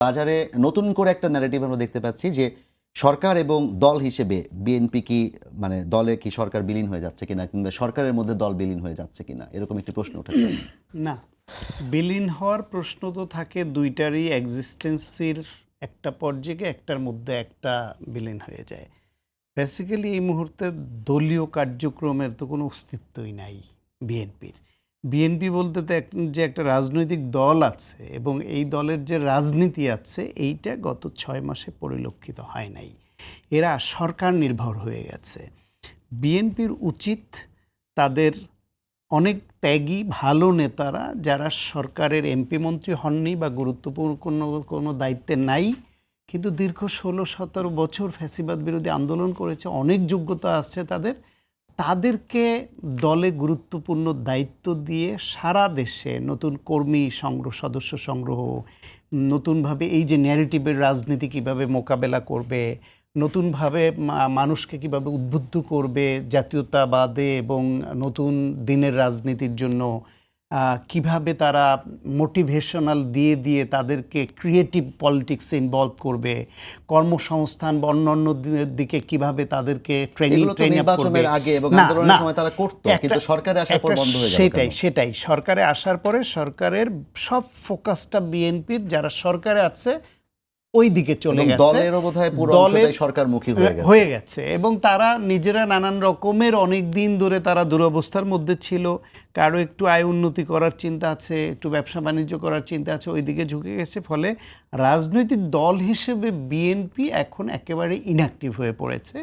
বাজারে নতুন করে একটা ন্যারেটিভ আমরা দেখতে পাচ্ছি যে সরকার এবং দল হিসেবে বিএনপি কি মানে দলে কি সরকার বিলীন হয়ে যাচ্ছে কিনা কিংবা সরকারের মধ্যে দল বিলীন হয়ে যাচ্ছে কিনা এরকম একটি প্রশ্ন উঠেছে। না, বিলীন হওয়ার প্রশ্ন তো থাকে দুইটারই এক্সিস্টেন্সির একটা পর্যায়ে একটার মধ্যে একটা বিলীন হয়ে যায়। বেসিক্যালি এই মুহূর্তে দলীয় কার্যক্রমের তো কোনো অস্তিত্বই নাই বিএনপির। বিএনপি বলতে তো যে একটা রাজনৈতিক দল আছে এবং এই দলের যে রাজনীতি আছে এইটা গত 6 মাসে পরিলক্ষিত হয় নাই। এরা সরকার নির্ভর হয়ে গেছে। বিএনপির উচিত তাদের অনেক ত্যাগী ভালো নেতারা যারা সরকারের এমপি মন্ত্রী হননি বা গুরুত্বপূর্ণ কোনো দায়িত্বে নাই, কিন্তু দীর্ঘ 16-17 বছর ফ্যাসিবাদ বিরোধী আন্দোলন করেছে, অনেক যোগ্যতা আছে তাদেরকে দলে গুরুত্বপূর্ণ দায়িত্ব দিয়ে সারা দেশে নতুন কর্মী সংগ্রহ, সদস্য সংগ্রহ, নতুনভাবে এই যে ন্যারেটিভের রাজনীতি কিভাবে মোকাবেলা করবে, নতুনভাবে মানুষকে কিভাবে উদ্বুদ্ধ করবে জাতীয়তাবাদে এবং নতুন দিনের রাজনীতির জন্য, কিভাবে তারা মোটিভেশনাল দিয়ে তাদেরকে ক্রিয়েটিভ পলিটিক্সে ইনভলভ করবে, কর্মসংস্থান বা অন্যান্য দিকে কিভাবে তাদেরকে ট্রেনিং নির্বাচনের আগে এবং আন্দোলনের সময় তারা করত, কিন্তু সরকারে আসার পর বন্ধ হয়ে গেল। সেটাই সরকারে আসার পরে সরকারের সব ফোকাসটা বিএনপির যারা সরকারে আছে ওই দিকে চলে গেছে, দলেরও বোধহয় পুরো অংশটাই সরকারমুখী হয়ে গেছে এবং তারা নিজেরা নানান রকমের অনেক দিন ধরে তারা দুরবস্থার মধ্যে ছিল। কারো একটু আয় উন্নতি করার চিন্তা আছে, একটু ব্যবসা বাণিজ্য করার চিন্তা আছে, ওই দিকে ঝুঁকে গেছে। ফলে রাজনৈতিক দল হিসেবে বিএনপি এখন একেবারে ইনঅ্যাক্টিভ হয়ে পড়েছে।